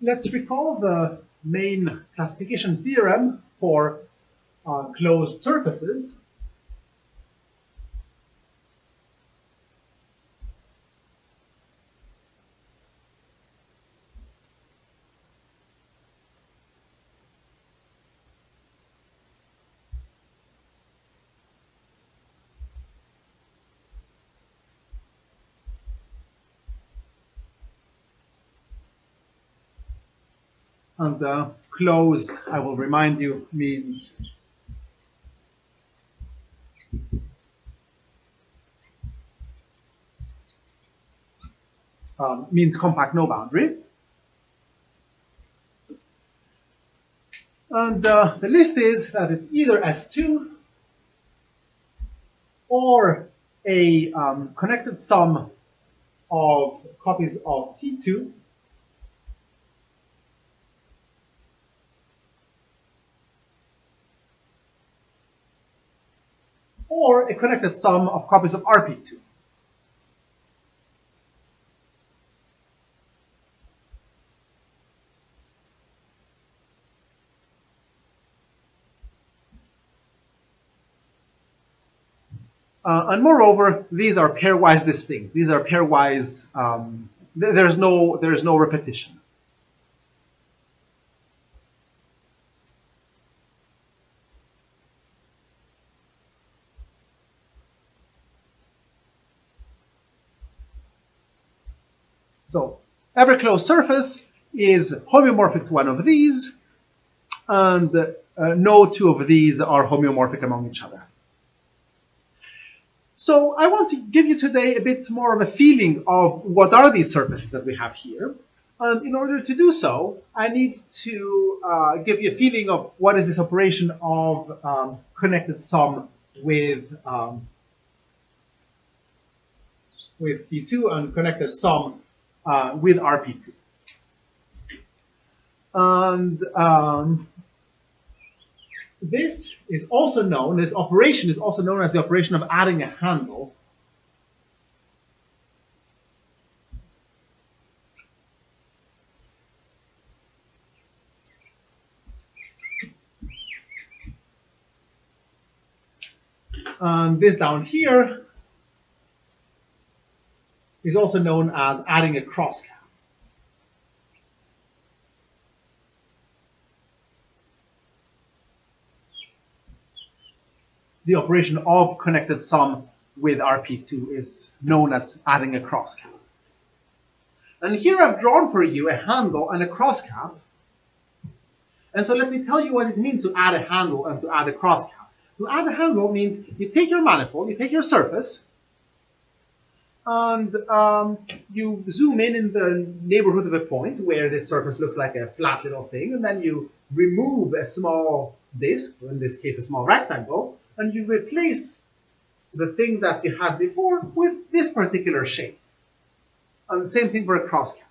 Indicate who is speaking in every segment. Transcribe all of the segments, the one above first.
Speaker 1: let's recall the main classification theorem for closed surfaces. And closed, I will remind you, means compact no boundary. And the list is that it's either S2 or a connected sum of copies of T2 or a connected sum of copies of RP2. And moreover, these are pairwise distinct. These are pairwise. There's no repetition. So every closed surface is homeomorphic to one of these, and no two of these are homeomorphic among each other. So I want to give you today a bit more of a feeling of what are these surfaces that we have here. And in order to do so, I need to give you a feeling of what is this operation of connected sum with T2 and connected sum with RP2. And this operation is also known as the operation of adding a handle. And this down here is also known as adding a crosscap. The operation of connected sum with RP2 is known as adding a crosscap. And here I've drawn for you a handle and a crosscap. And so let me tell you what it means to add a handle and to add a crosscap. To add a handle means you take your manifold, you take your surface, and you zoom in the neighborhood of a point where this surface looks like a flat little thing, and then you remove a small disk, or in this case a small rectangle, and you replace the thing that you had before with this particular shape. And the same thing for a crosscap.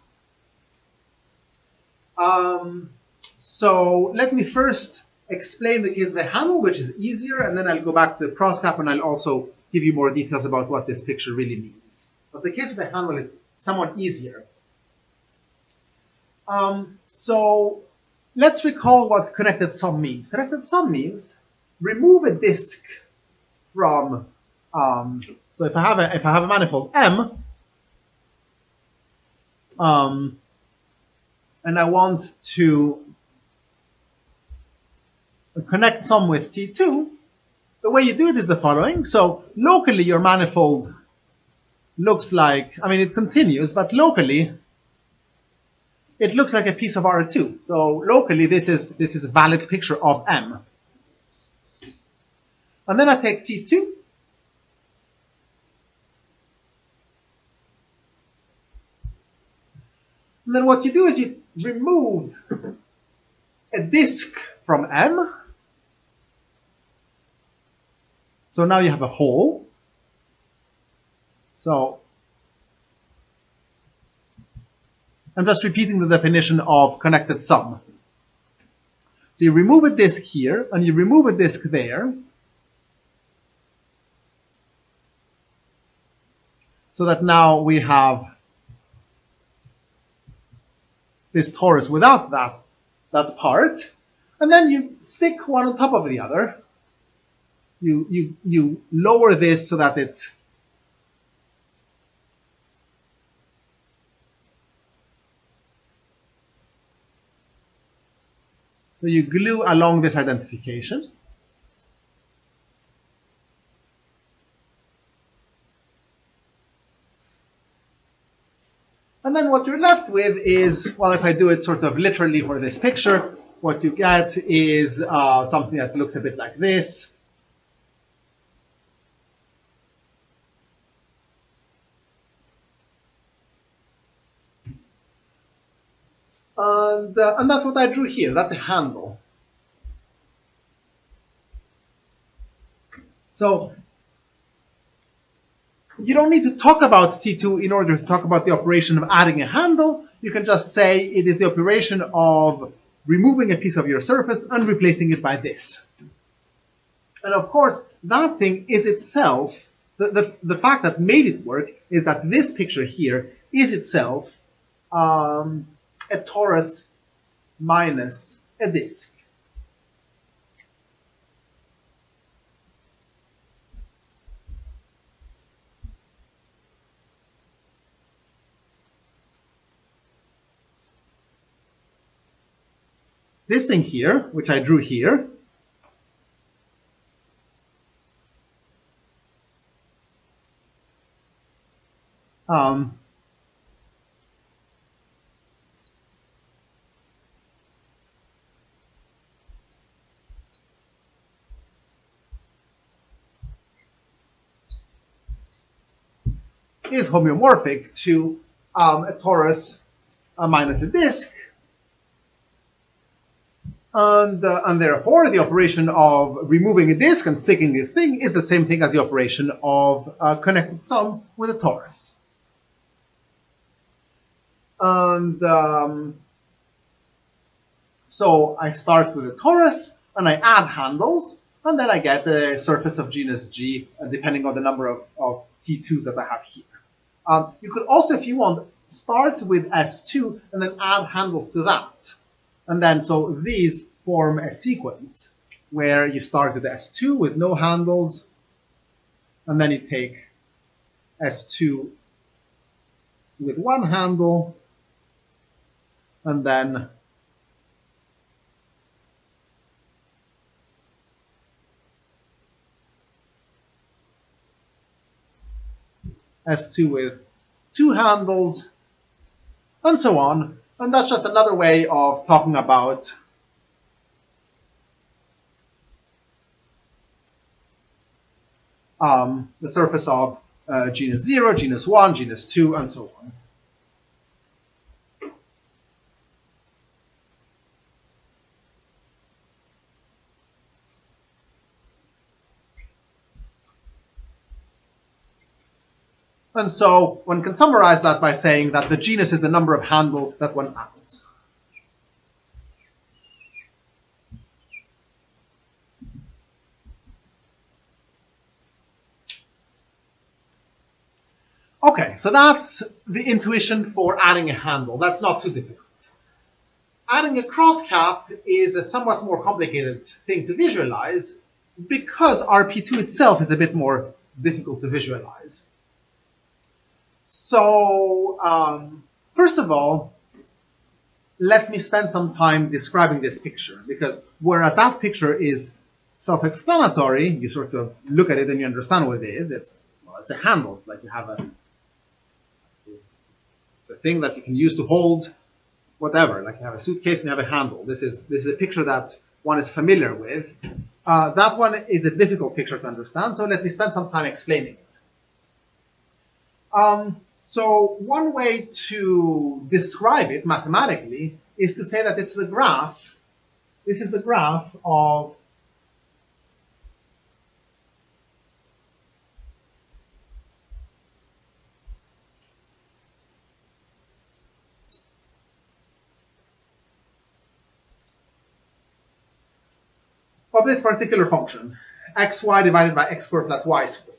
Speaker 1: So let me first explain the case of a handle, which is easier, and then I'll go back to the crosscap and I'll also give you more details about what this picture really means. But the case of a handle is somewhat easier. So let's recall what connected sum means. Connected sum means remove a disk from, so if I have a manifold M, and I want to connect sum with T2, the way you do it is the following. So locally your manifold looks like, it continues, but locally it looks like a piece of R2. So locally this is a valid picture of M. And then I take T2, and then what you do is you remove a disk from M. So now you have a hole. So I'm just repeating the definition of connected sum. So you remove a disk here, and you remove a disk there, so that now we have this torus without that part, and then you stick one on top of the other. You lower this so that it so you glue along this identification. And then what you're left with is, well, if I do it sort of literally for this picture, what you get is something that looks a bit like this. And that's what I drew here. That's a handle. So you don't need to talk about T2 in order to talk about the operation of adding a handle. You can just say it is the operation of removing a piece of your surface and replacing it by this. And of course, that thing is itself, the fact that made it work is that this picture here is itself a torus minus a disk. This thing here, which I drew here, is homeomorphic to a torus minus a disk. And therefore, the operation of removing a disk and sticking this thing is the same thing as the operation of connected sum with a torus. And so I start with a torus, and I add handles, and then I get a surface of genus G, depending on the number of T2s that I have here. You could also, if you want, start with S2 and then add handles to that. And then, so these form a sequence where you start with S2 with no handles, and then you take S2 with one handle, and then S2 with two handles, and so on. And that's just another way of talking about the surface of genus 0, genus 1, genus 2, and so on. And so one can summarize that by saying that the genus is the number of handles that one adds. Okay, so that's the intuition for adding a handle. That's not too difficult. Adding a cross cap is a somewhat more complicated thing to visualize because RP2 itself is a bit more difficult to visualize. So, first of all, let me spend some time describing this picture, because whereas that picture is self-explanatory, you sort of look at it and you understand what it is. It's a handle, like you have it's a thing that you can use to hold whatever, like you have a suitcase and you have a handle. This is a picture that one is familiar with. That one is a difficult picture to understand, so let me spend some time explaining it. So one way to describe it mathematically is to say that it's the graph. This is the graph of this particular function, xy divided by x squared plus y squared.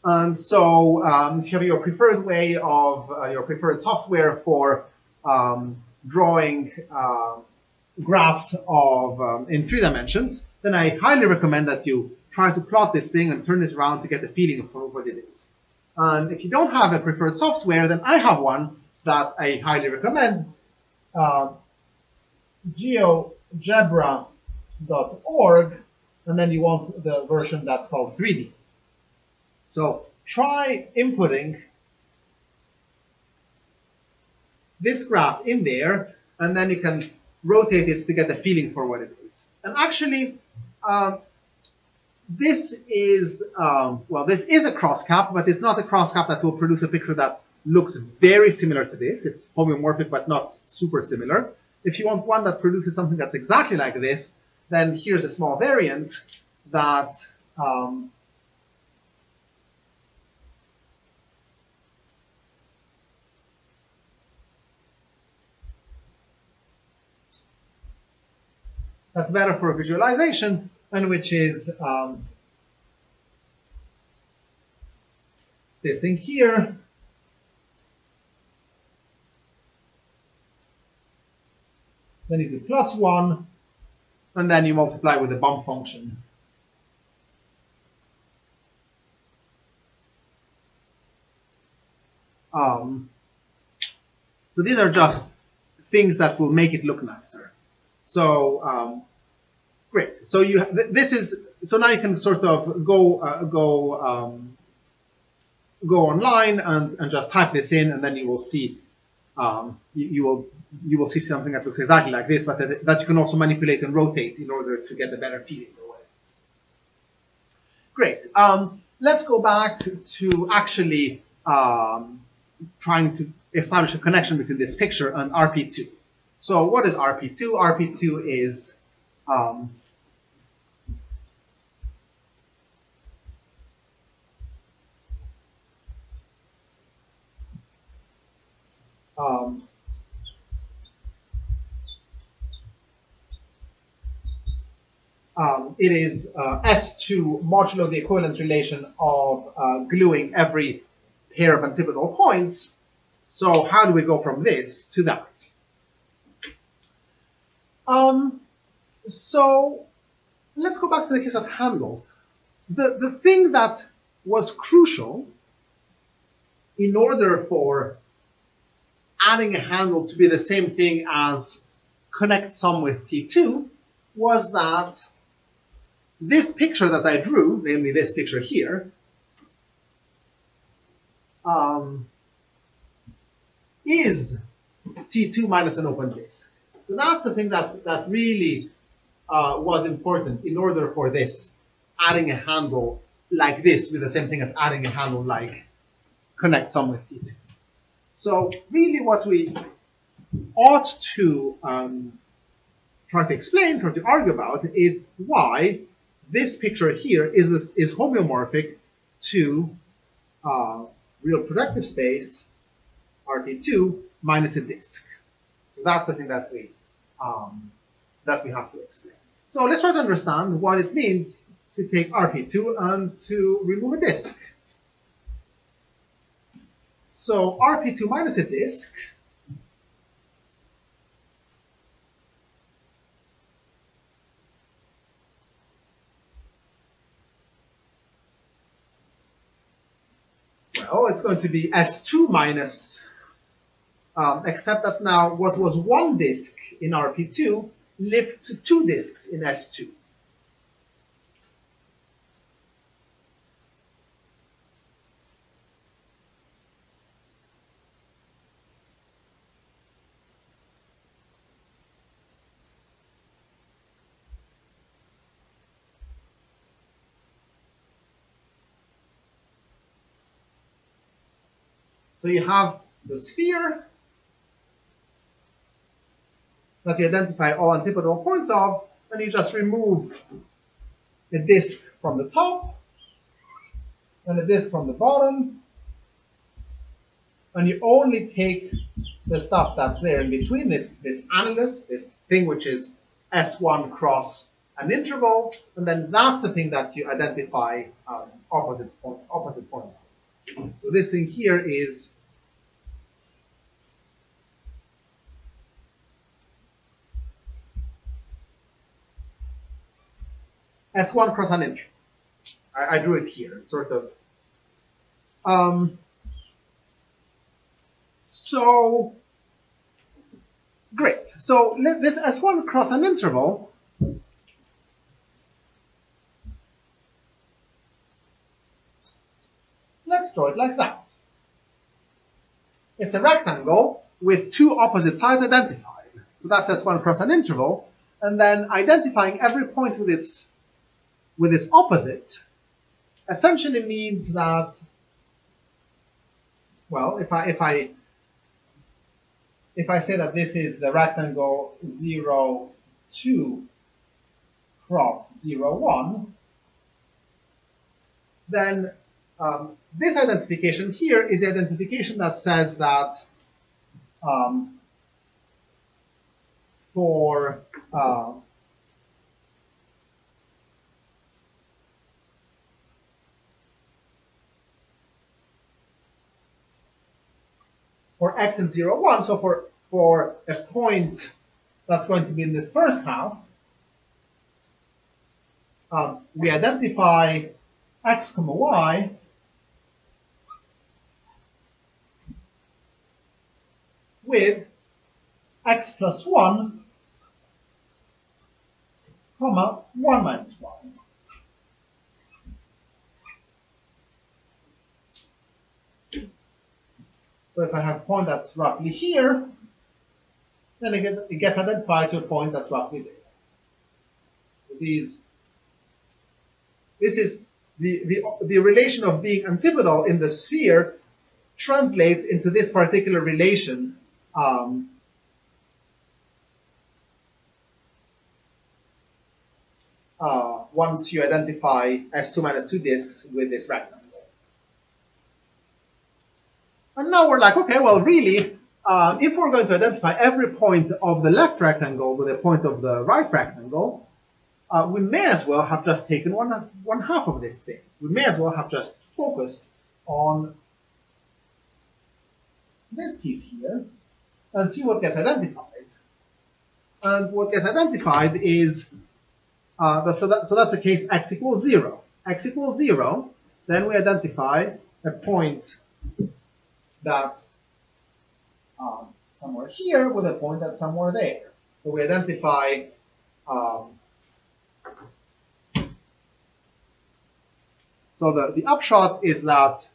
Speaker 1: And so if you have your preferred way of, your preferred software for drawing graphs of in 3 dimensions, then I highly recommend that you try to plot this thing and turn it around to get a feeling for what it is. And if you don't have a preferred software, then I have one that I highly recommend, GeoGebra.org, and then you want the version that's called 3D. So try inputting this graph in there, and then you can rotate it to get a feeling for what it is. And actually, this is this is a crosscap, but it's not a crosscap that will produce a picture that looks very similar to this. It's homeomorphic, but not super similar. If you want one that produces something that's exactly like this, then here's a small variant that that's better for visualization, and which is this thing here. Then you do +1, and then you multiply with the bump function. So these are just things that will make it look nicer. So great. So now you can sort of go online and just type this in, and then you will see you will see something that looks exactly like this, but that you can also manipulate and rotate in order to get a better feeling for what it is. Great. Let's go back to actually trying to establish a connection between this picture and RP2. So what is RP2? RP2 is it is S2 modulo the equivalence relation of gluing every pair of antipodal points. So how do we go from this to that? So let's go back to the case of handles. The thing that was crucial in order for adding a handle to be the same thing as connect sum with T2 was that this picture that I drew, namely this picture here, is T2 minus an open disk. So that's the thing that really was important in order for this, adding a handle like this with the same thing as adding a handle like connect sum with T2. So really what we ought to try to explain, try to argue about, is why this picture here is homeomorphic to real projective space RT2 minus a disk. So that's the thing that we have to explain. So let's try to understand what it means to take RP2 and to remove a disk. So RP2 minus a disk well, it's going to be S2 minus, except that now what was one disk in RP2 lifts 2 disks in S2. So you have the sphere that you identify all antipodal points of, and you just remove a disk from the top and a disk from the bottom, and you only take the stuff that's there in between, this annulus, this thing which is S1 cross an interval, and then that's the thing that you identify opposite points. So this thing here is S1 cross an interval. I drew it here, sort of. So, great. So this S1 cross an interval let's draw it like that. It's a rectangle with two opposite sides identified. So that's S1 cross an interval. And then identifying every point with its opposite essentially means that, well, if I say that this is the rectangle 0, 2 cross 0, 1, then this identification here is the identification that says that for x and 0, 1, so for a point that's going to be in this first half, we identify x comma y with x plus 1 comma 1 minus 1. So if I have a point that's roughly here, then it gets identified to a point that's roughly there. So this is the relation of being antipodal in the sphere translates into this particular relation once you identify S2 minus 2 disks with this rectangle. And now we're like, okay, well, really, if we're going to identify every point of the left rectangle with a point of the right rectangle, we may as well have just taken one half of this thing. We may as well have just focused on this piece here and see what gets identified. And what gets identified is, so that's the case x equals 0. X equals 0, then we identify a point that's somewhere here with a point that's somewhere there. So we identify so the upshot is that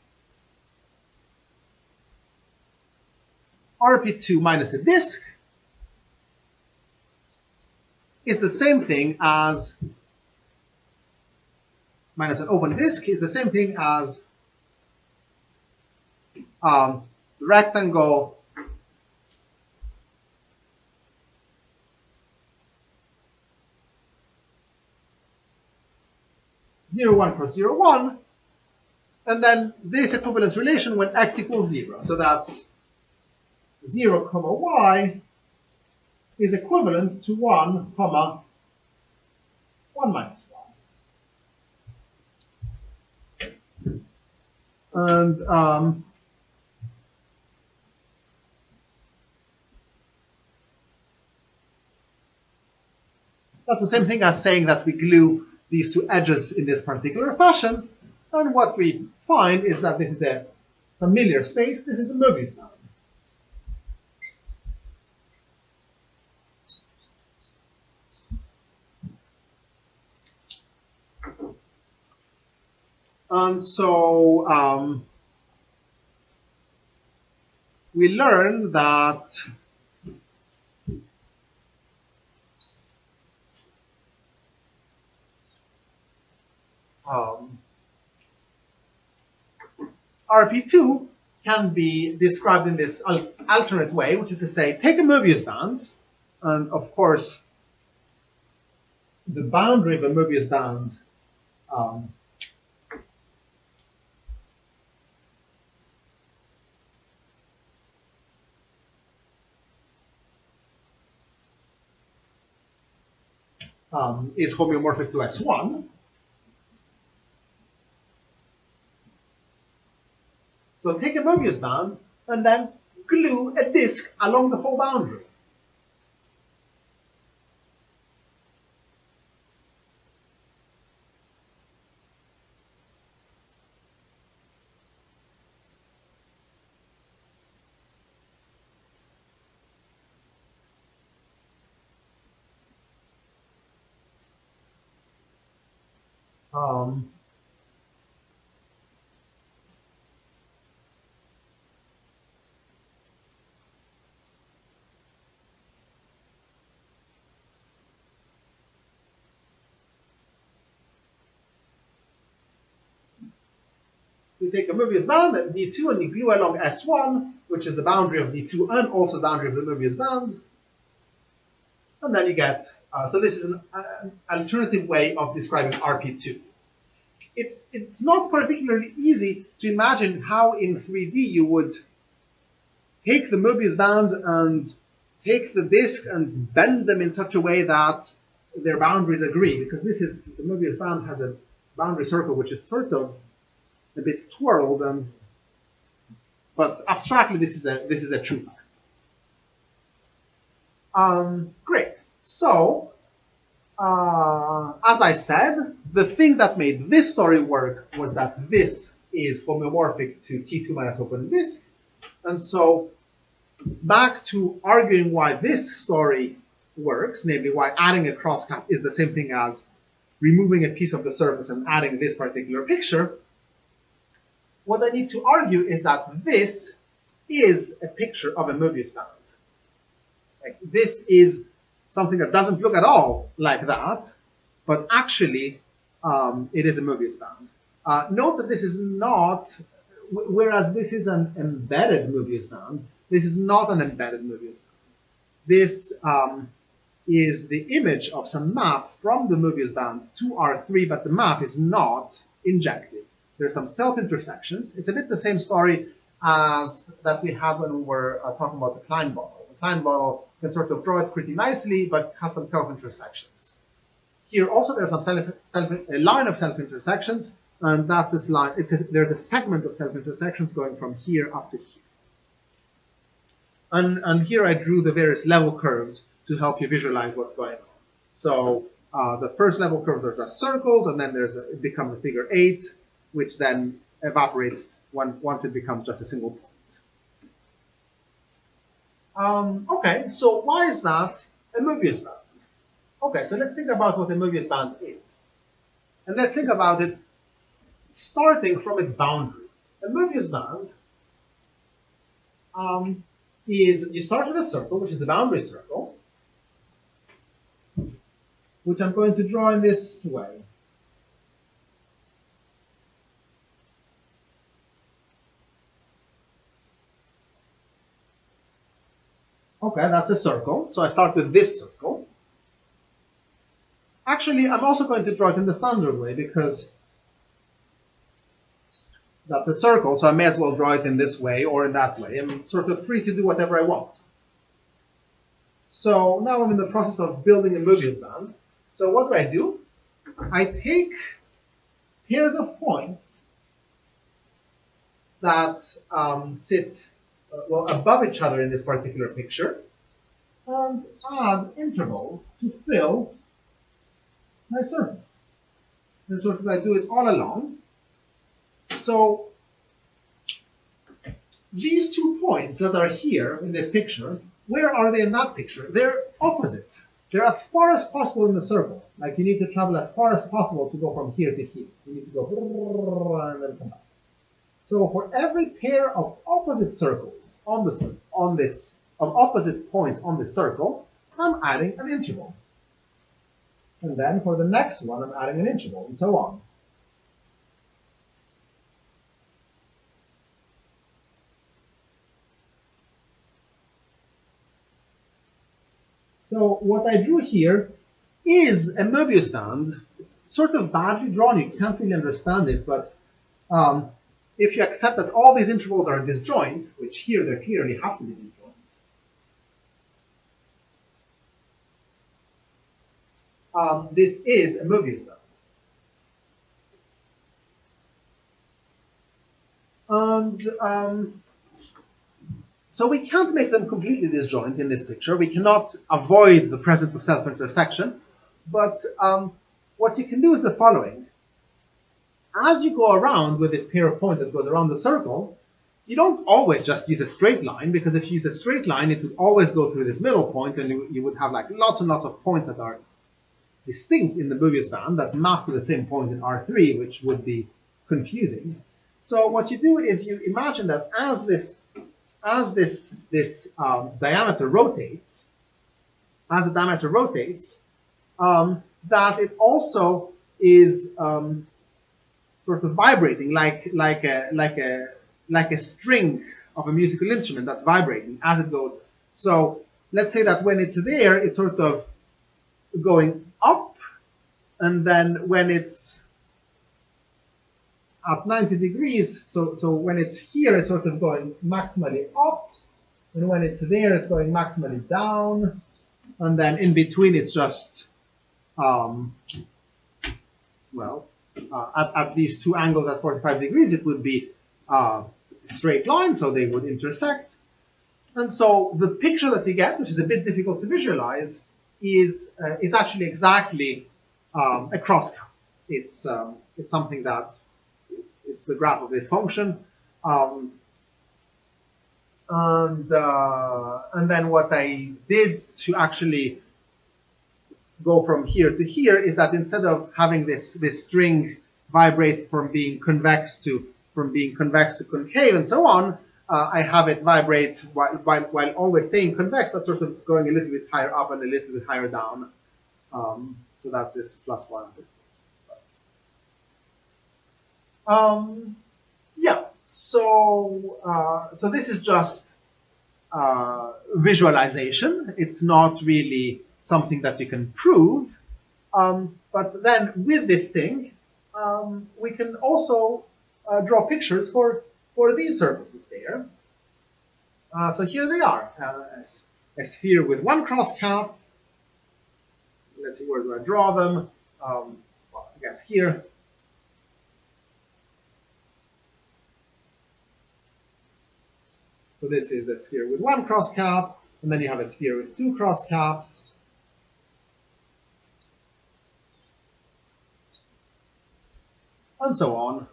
Speaker 1: RP2 minus a disk is the same thing as minus an open disk is the same thing as rectangle zero one cross 0, 1, and then this equivalence relation when x equals 0. So that's 0 comma y is equivalent to 1 comma 1 minus 1. And that's the same thing as saying that we glue these two edges in this particular fashion. And what we find is that this is a familiar space. This is a Möbius bound. And so we learn that RP2 can be described in this alternate way, which is to say, take a Möbius band, and of course, the boundary of a Möbius band is homeomorphic to S1. So take a Möbius band and then glue a disk along the whole boundary. Um, you take a Möbius band at D2 and you glue along S1, which is the boundary of D2 and also the boundary of the Möbius band. And then you get, so this is an alternative way of describing RP2. It's not particularly easy to imagine how in 3D you would take the Möbius band and take the disk and bend them in such a way that their boundaries agree, because the Möbius band has a boundary circle which is sort of a bit twirled, but abstractly this is a true fact. Great. So, as I said, the thing that made this story work was that this is homeomorphic to T2 minus open disk. And so, back to arguing why this story works, namely why adding a crosscap is the same thing as removing a piece of the surface and adding this particular picture, what I need to argue is that this is a picture of a Möbius band. Like, this is something that doesn't look at all like that, but actually it is a Möbius band. Note that this is not, whereas this is an embedded Möbius band, this is not an embedded Möbius band. This is the image of some map from the Möbius band to R3, but the map is not injected. There are some self-intersections. It's a bit the same story as that we had when we were talking about the Klein bottle. The Klein bottle can sort of draw it pretty nicely, but has some self-intersections. Here also there's a line of self-intersections, and that this line, there's a segment of self-intersections going from here up to here. And here I drew the various level curves to help you visualize what's going on. So the first level curves are just circles, and then it becomes a figure 8, which then evaporates once it becomes just a single point. Okay, so why is that a Möbius band? Okay, so let's think about what a Möbius band is. And let's think about it starting from its boundary. A Möbius band is, you start with a circle, which is the boundary circle, which I'm going to draw in this way. Okay, that's a circle. So I start with this circle. Actually, I'm also going to draw it in the standard way because that's a circle, so I may as well draw it in this way or in that way. I'm sort of free to do whatever I want. So now I'm in the process of building a Möbius band. So what do? I take pairs of points that sit well above each other in this particular picture and add intervals to fill my surface. And sort of I do it all along. So these 2 points that are here in this picture, where are they in that picture? They're opposite. They're as far as possible in the circle. Like you need to travel as far as possible to go from here to here. You need to go and then come back. So for every pair of opposite circles on opposite points on the circle, I'm adding an interval. And then for the next one, I'm adding an interval, and so on. So what I drew here is a Möbius band. It's sort of badly drawn. You can't really understand it, but if you accept that all these intervals are disjoint, which here they clearly have to be disjoint, this is a Möbius band. And so we can't make them completely disjoint in this picture. We cannot avoid the presence of self-intersection. But what you can do is the following. As you go around with this pair of points that goes around the circle, you don't always just use a straight line, because if you use a straight line, it would always go through this middle point, and you would have like lots and lots of points that are distinct in the Möbius band that map to the same point in R3, which would be confusing. So what you do is you imagine that as this diameter rotates, that it also is sort of vibrating like a string of a musical instrument that's vibrating as it goes. So let's say that when it's there, it's sort of going up, and then when it's at 90 degrees, so when it's here, it's sort of going maximally up, and when it's there, it's going maximally down, and then in between, it's just, at these two angles at 45 degrees, it would be a straight line, so they would intersect. And so the picture that you get, which is a bit difficult to visualize, is actually exactly a crosscut. It's something that it's the graph of this function, and then what I did to actually go from here to here is that instead of having this string vibrate from being convex to concave and so on, I have it vibrate while always staying convex, but sort of going a little bit higher up and a little bit higher down. So that's this +1 at this stage. Yeah, so this is just visualization. It's not really something that you can prove. But then with this thing, we can also draw pictures for these surfaces there. So here they are, a sphere with one cross cap. Let's see, where do I draw them? Well, I guess here. So this is a sphere with one cross cap, and then you have a sphere with two cross caps. And so on.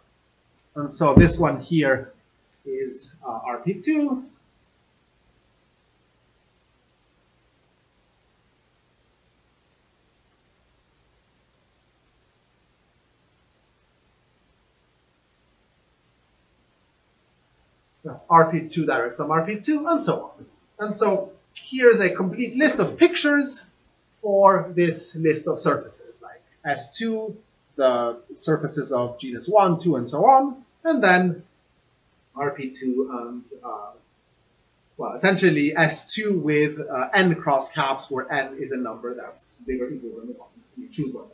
Speaker 1: And so this one here is RP2. That's RP2 direct sum RP2, and so on. And so here's a complete list of pictures for this list of surfaces, like S2, the surfaces of genus 1, 2, and so on, and then RP2 and, well, essentially S2 with n cross caps, where n is a number that's bigger or equal than 1. You choose one.